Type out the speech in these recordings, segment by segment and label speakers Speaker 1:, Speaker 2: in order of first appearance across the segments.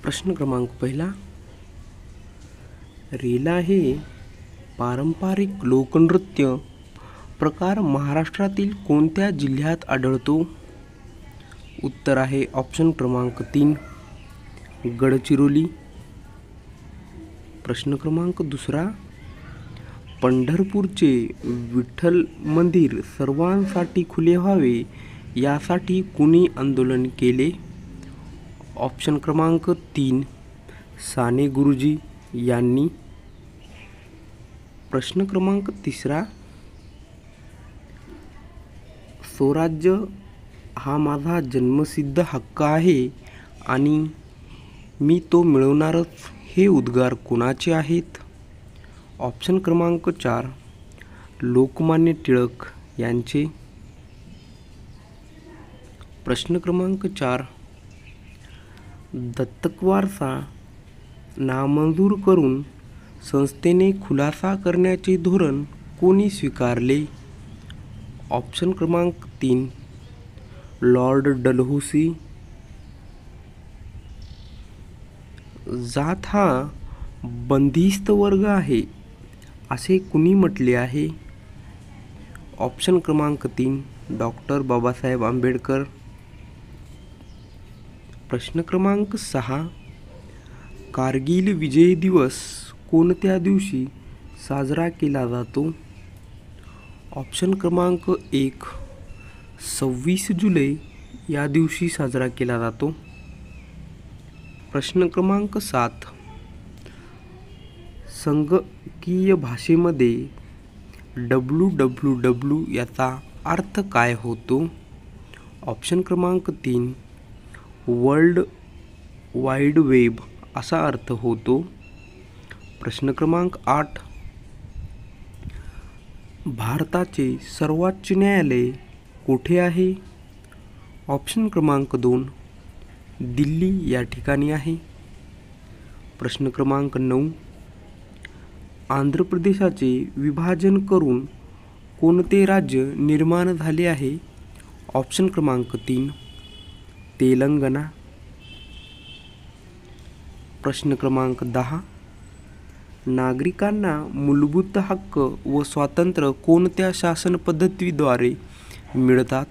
Speaker 1: प्रश्न क्रमांक पहिला, रेला हे पारंपरिक लोकनृत्य प्रकार महाराष्ट्रातील कोणत्या जिल्ह्यात आढळतो? उत्तर आहे ऑप्शन क्रमांक 3, गडचिरोली. प्रश्न क्रमांक दुसरा, पंढरपूरचे विठ्ठल मंदिर सर्वांसाठी खुले व्हावे यासाठी कुणी आंदोलन केले? ऑप्शन क्रमांक 3, साने गुरुजी यांनी. प्रश्न क्रमांक तिसरा, स्वराज्य हा माझा जन्मसिद्ध हक्क आहे आणि मी तो मिळवणारच हे उद्गार कोणाचे आहेत? ऑप्शन क्रमांक 4, लोकमान्य टिळक यांचे. प्रश्न क्रमांक 4, दत्तक वारसा नामंजूर करून संस्थेने खुलासा करण्याचे धोरण कोणी स्वीकारले? ऑप्शन क्रमांक 3, लॉर्ड डलहौसी. जात हा बंदिस्त वर्ग आहे असे कुणी म्हटले आहे? ऑप्शन क्रमांक 3, डॉक्टर बाबासाहेब आंबेडकर. प्रश्न क्रमांक 6, कारगिल विजय दिवस कोणत्या दिवशी साजरा केला जातो? ऑप्शन क्रमांक 1, 26 जुलै या दिवशी साजरा केला जातो. प्रश्न क्रमांक 7, संगणकीय भाषेमध्ये WWW याचा अर्थ काय होतो? ऑप्शन क्रमांक 3, वर्ल्ड वाईड वेब असा अर्थ होतो. प्रश्न क्रमांक 8, भारताचे सर्वोच्च न्यायालय कोठे आहे? ऑप्शन क्रमांक 2, दिल्ली या ठिकाणी आहे. प्रश्न क्रमांक 9, आंध्र प्रदेशाचे विभाजन करून कोणते राज्य निर्माण झाले आहे? ऑप्शन क्रमांक 3, तेलंगणा. प्रश्न क्रमांक 10, नागरिकांना मूलभूत हक्क व स्वातंत्र्य कोणत्या शासन पद्धतीद्वारे मिळतात?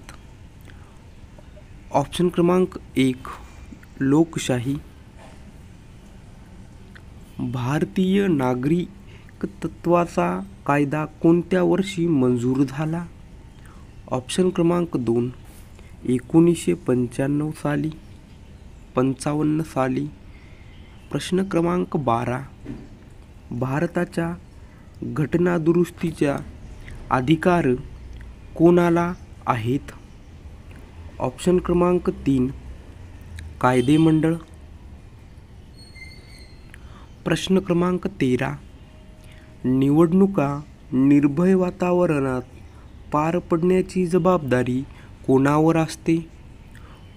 Speaker 1: ऑप्शन क्रमांक 1, लोकशाही. भारतीय नागरिकत्वाचा कायदा कोणत्या वर्षी मंजूर झाला? ऑप्शन क्रमांक 2, 1995 साली. 55 साली. प्रश्न क्रमांक 12, भारताच्या घटना दुरुस्तीचा अधिकार कोणाला आहेत? ऑप्शन क्रमांक 3, कायदेमंडळ. प्रश्न क्रमांक 13, निवडणुका निर्भय वातावरणात पार पडण्याची जबाबदारी कोणावर असते?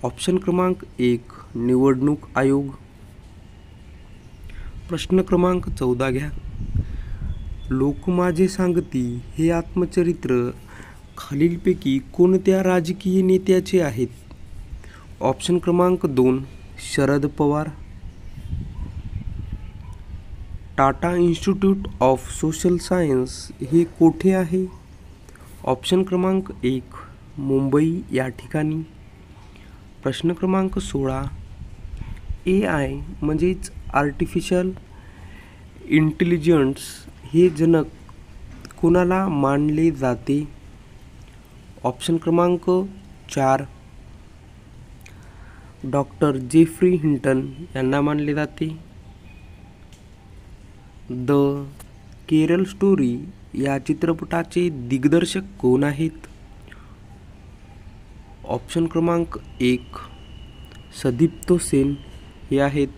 Speaker 1: ऑप्शन क्रमांक 1, निवडणूक आयोग. प्रश्न क्रमांक 14 घ्या. लोक माझे सांगती हे आत्मचरित्र खालीलपैकी कोणत्या राजकीय नेत्याचे आहेत? ऑप्शन क्रमांक 2, Sharad Pawar. Tata institute of social science हे कोठे आहे? ऑप्शन क्रमांक 1, मुंबई या ठिकाणी. प्रश्न क्रमांक 16, AI म्हणजेच आर्टिफिशियल इंटेलिजन्स हे जनक कोणाला मानले जाते? ऑप्शन क्रमांक 4, डॉक्टर जेफ्री हिंटन यांना मानले जाते. द केरळ स्टोरी या चित्रपटाचे दिग्दर्शक कोण आहेत? ऑप्शन क्रमांक 1, सदीप्तो सेन हे आहेत.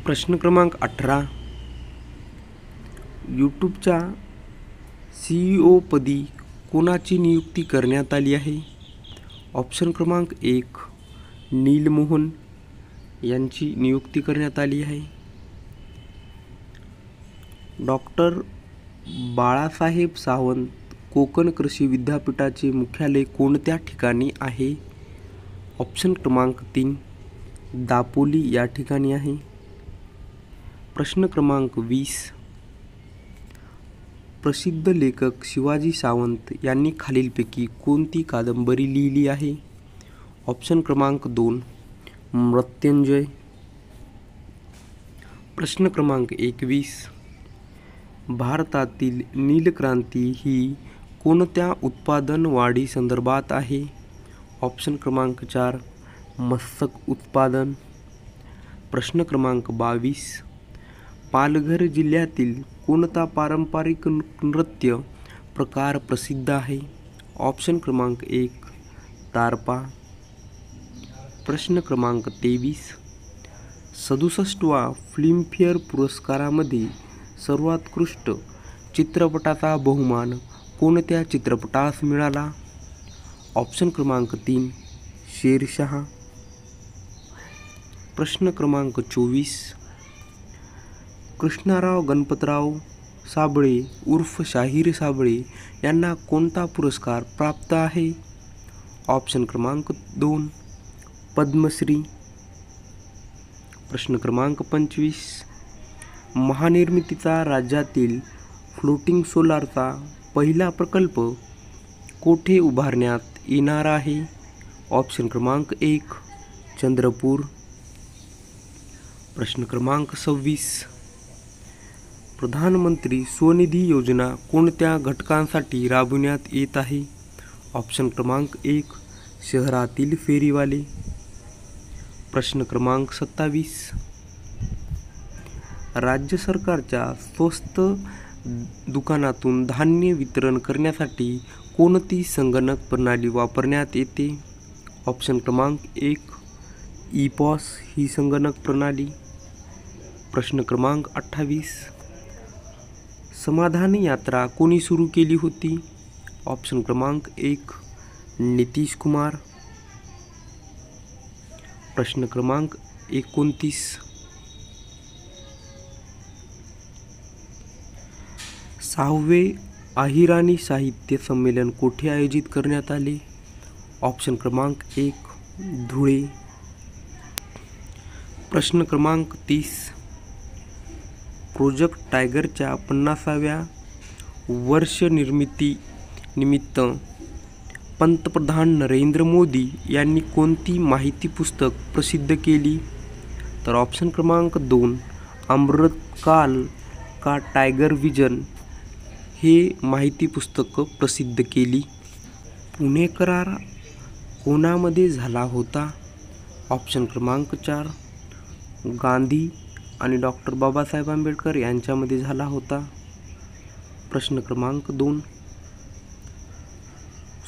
Speaker 1: प्रश्न क्रमांक 18, यूट्यूबच्या CEO पदी कोणाची नियुक्ती करण्यात आली आहे? ऑप्शन क्रमांक 1, नील मोहन यांची नियुक्ती करण्यात आली आहे. डॉक्टर बाळासाहेब सावंत कोकण कृषी विद्यापीठाचे मुख्यालय कोणत्या ठिकाणी आहे? ऑप्शन क्रमांक 3 दापोली या ठिकाणी आहे. प्रश्न क्रमांक 20 प्रसिद्ध लेखक शिवाजी सावंत यांनी खालीलपैकी कोणती कादंबरी लिहिली आहे? ऑप्शन क्रमांक 2 मृत्युंजय. प्रश्न क्रमांक 21 भारतातील नीलक्रांती ही कोणत्या उत्पादन वाढी संदर्भात आहे? ऑप्शन क्रमांक 4 मत्स्य उत्पादन. प्रश्न क्रमांक 22 पालघर जिल्ह्यातील कोणता पारंपरिक नृत्य प्रकार प्रसिद्ध आहे? ऑप्शन क्रमांक 1 तारपा. प्रश्न क्रमांक 23 67वा फिल्मफेअर पुरस्कारामध्ये सर्वोत्कृष्ट चित्रपटाचा बहुमान कोणत्या चित्रपटास मिळाला? ऑप्शन क्रमांक 3 शेरशाह. प्रश्न क्रमांक 24 कृष्णराव गणपतराव साबळे उर्फ शाहीर साबळे यांना कोणता पुरस्कार प्राप्त आहे? ऑप्शन क्रमांक 2 पद्मश्री. प्रश्न क्रमांक 25 महानिर्मितीचा राज्यातील फ्लोटिंग सोलारचा पहिला प्रकल्प कोठे उभारण्यात येणार आहे? ऑप्शन क्रमांक 1 चंद्रपूर. प्रश्न क्रमांक 26 प्रधानमंत्री स्वनिधी योजना कोणत्या घटकांसाठी राबविण्यात येत आहे? ऑप्शन क्रमांक 1 शहरातील फेरीवाले. प्रश्न क्रमांक 27 राज्य सरकारच्या स्वस्त दुकानातून धान्य वितरण करण्यासाठी कोणती संगणक प्रणाली वापरण्यात येते? ऑप्शन क्रमांक 1 ई-पॉस ही संगणक प्रणाली. प्रश्न क्रमांक 28 समाधान यात्रा कोणी सुरू केली होती? ऑप्शन क्रमांक 1 नितीश कुमार. प्रश्न क्रमांक 29 6वे अहिराणी साहित्य संमेलन कोठे आयोजित करण्यात आले? ऑप्शन क्रमांक 1 धुळे. प्रश्न क्रमांक 30 प्रोजेक्ट टायगरच्या 50व्या वर्ष निर्मिती निमित्त पंतप्रधान नरेंद्र मोदी यांनी कोणती माहिती पुस्तक प्रसिद्ध केली? तर ऑप्शन क्रमांक 2 अमृतकाल का टायगर विजन हे माहिती पुस्तक प्रसिद्ध केली. पुणे करार कोणामध्ये झाला होता? ऑप्शन क्रमांक 4 गांधी आणि डॉक्टर बाबासाहेब आंबेडकर यांच्यामध्ये झाला होता. प्रश्न क्रमांक 2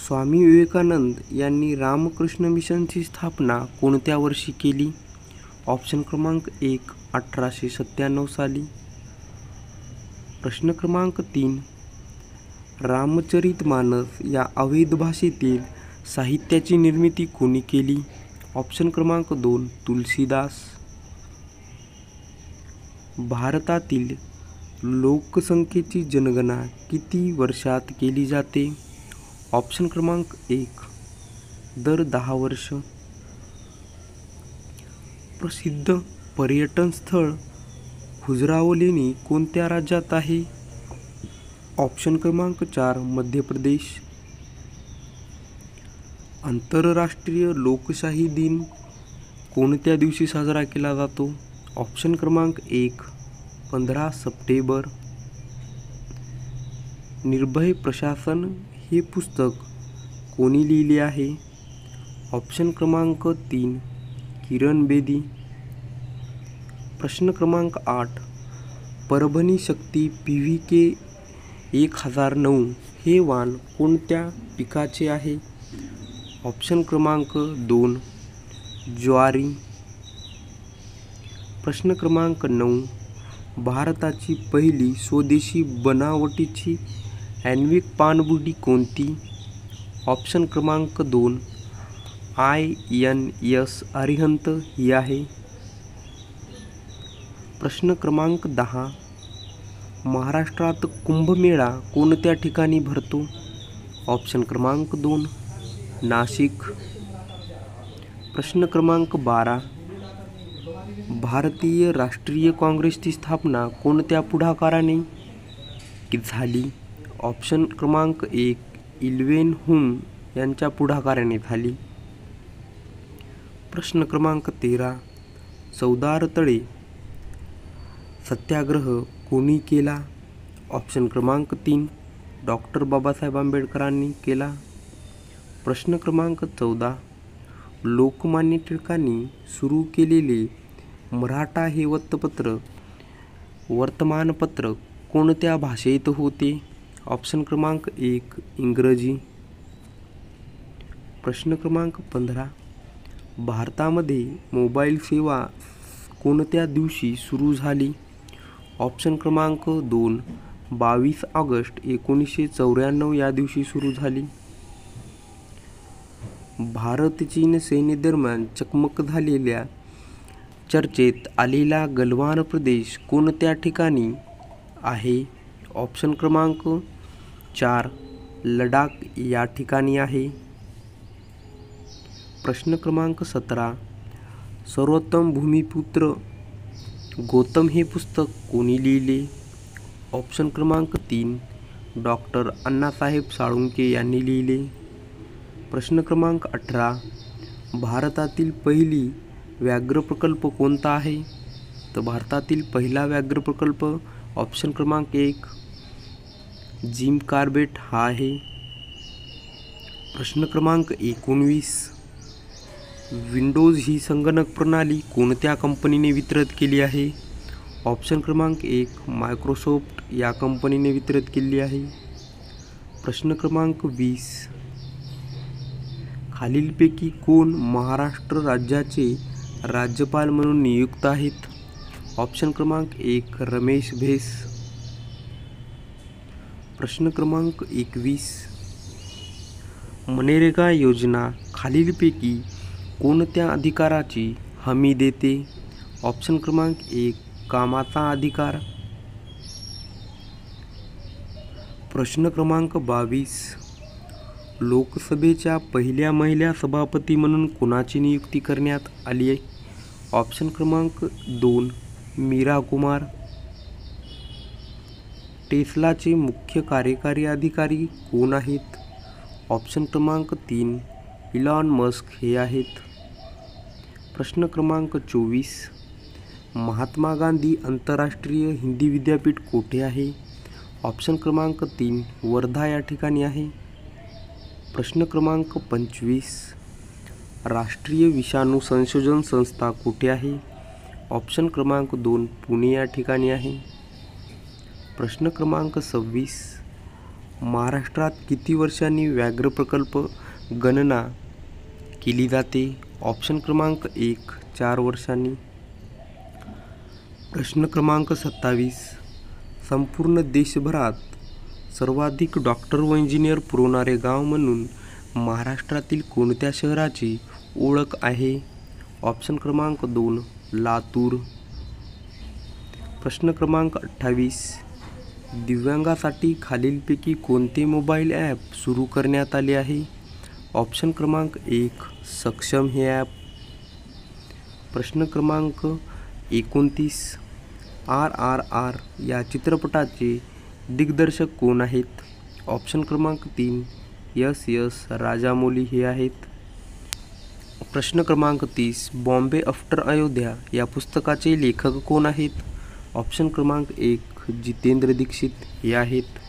Speaker 1: स्वामी विवेकानंद यांनी रामकृष्ण मिशनची स्थापना कोणत्या वर्षी केली? ऑप्शन क्रमांक 1 1897 साली. प्रश्न क्रमांक 3 रामचरितमानस या अवैध भाषेतील साहित्याची निर्मिती कोणी केली? ऑप्शन क्रमांक 2 तुलसीदास. भारतातील लोकसंख्येची जनगणना किती वर्षात केली जाते? ऑप्शन क्रमांक 1 दर 10 वर्ष. प्रसिद्ध पर्यटन स्थळ खजुराहो लेणी कोणत्या राज्यात आहे? ऑप्शन क्रमांक 4 मध्य प्रदेश. आंतरराष्ट्रीय लोकशाही दिन कोणत्या दिवशी साजरा केला जातो? ऑप्शन क्रमांक 1 15 सप्टेंबर. निर्भय प्रशासन हे पुस्तक कोणी लिहिले आहे? ऑप्शन क्रमांक 3 किरण बेदी. प्रश्न क्रमांक 8 परभणी शक्ती PVK 1009 हे वाण कोणत्या पिकाचे आहे? ऑप्शन क्रमांक 2 ज्वारी. प्रश्न क्रमांक 9 भारताची पहिली स्वदेशी बनावटीची ॲन्विक पाणबुडी कोणती? ऑप्शन क्रमांक 2 INS अरिहंत ही आहे. प्रश्न क्रमांक 10 महाराष्ट्रात कुंभमेळा कोणत्या ठिकाणी भरतो? ऑप्शन क्रमांक 2 नाशिक. प्रश्न क्रमांक 12. भारतीय राष्ट्रीय काँग्रेसची स्थापना कोणत्या पुढाकाराने झाली? ऑप्शन क्रमांक 1. इल्वेन हुम यांच्या पुढाकाराने झाली. प्रश्न क्रमांक 13. चौदार तळे सत्याग्रह कोणी केला? ऑप्शन क्रमांक 3. डॉक्टर बाबासाहेब आंबेडकरांनी केला. प्रश्न क्रमांक 14. लोकमान्य टिळकांनी सुरू केलेले मराठा हे वर्तमानपत्र कोणत्या भाषेत होते? ऑप्शन क्रमांक 1. इंग्रजी. प्रश्न क्रमांक 15. भारतामध्ये मोबाईल सेवा कोणत्या दिवशी सुरू झाली? ऑप्शन क्रमांक 2. 22 ऑगस्ट 1994 या दिवशी सुरू झाली. भारत चीन सेनेदरम्यान चकमक झालेल्या चर्चेत आलेला गलवान प्रदेश कोणत्या ठिकाणी आहे? ऑप्शन क्रमांक 4. लडाख या ठिकाणी आहे. प्रश्न क्रमांक 17. सर्वोत्तम भूमिपुत्र गौतम हे पुस्तक कोणी लिहिले? ऑप्शन क्रमांक 3. डॉक्टर अण्णासाहेब साळुंखे यांनी लिहिले. प्रश्न क्रमांक 18. भारतातील पहिली व्याघ्र प्रकल्प कोणता आहे? तर भारतातील पहिला व्याघ्र प्रकल्प ऑप्शन क्रमांक 1. जिम कॉर्बेट हा आहे. प्रश्न क्रमांक 19. विंडोज ही संगणक प्रणाली कोणत्या कंपनीने वितरित केली आहे? ऑप्शन क्रमांक 1. मायक्रोसॉफ्ट या कंपनीने वितरित केली आहे. प्रश्न क्रमांक 20. खालीलपैकी कोण महाराष्ट्र राज्याचे राज्यपाल म्हणून नियुक्त आहेत? ऑप्शन क्रमांक 1. रमेश बैस. प्रश्न क्रमांक 21. मनरेगा योजना खालीलपैकी कोणत्या अधिकाराची हमी देते? ऑप्शन क्रमांक 1. कामाचा अधिकार. प्रश्न क्रमांक 22. लोकसभेच्या पहिल्या महिला सभापती म्हणून कोणाची नियुक्ती करण्यात आली आहे? ऑप्शन क्रमांक 2. मीरा कुमार. टेस्लाचे मुख्य कार्यकारी अधिकारी कोण आहेत? ऑप्शन क्रमांक 3. इलॉन मस्क हे आहेत. प्रश्न क्रमांक 24. महात्मा गांधी आंतरराष्ट्रीय हिंदी विद्यापीठ कोठे आहे? ऑप्शन क्रमांक 3. वर्धा या ठिकाणी आहे. प्रश्न क्रमांक 25. राष्ट्रीय विषाणू संशोधन संस्था कुठे आहे? ऑप्शन क्रमांक 2. पुणे या ठिकाणी आहे. प्रश्न क्रमांक 26. महाराष्ट्रात किती वर्षांनी व्याघ्र प्रकल्प गणना केली जाते? ऑप्शन क्रमांक 1. 4 वर्षांनी. प्रश्न क्रमांक 27. संपूर्ण देशभरात सर्वाधिक डॉक्टर व इंजिनियर पुरवणारे गाव म्हणून महाराष्ट्रातील कोणत्या शहराची ओळख आहे? ऑप्शन क्रमांक 2. लातूर. प्रश्न क्रमांक 28. दिव्यांगासाठी खालीलपैकी कोणते मोबाईल ॲप सुरू करण्यात आले आहे? ऑप्शन क्रमांक 1. सक्षम हे ॲप. प्रश्न क्रमांक 29. RRR या चित्रपटाचे दिग्दर्शक कोण आहेत? ऑप्शन क्रमांक 3. S राजामौली हे आहेत. प्रश्न क्रमांक 30. बॉम्बे आफ्टर अयोध्या या पुस्तकाचे लेखक कोण आहेत? ऑप्शन क्रमांक 1. जितेंद्र दीक्षित हे आहेत.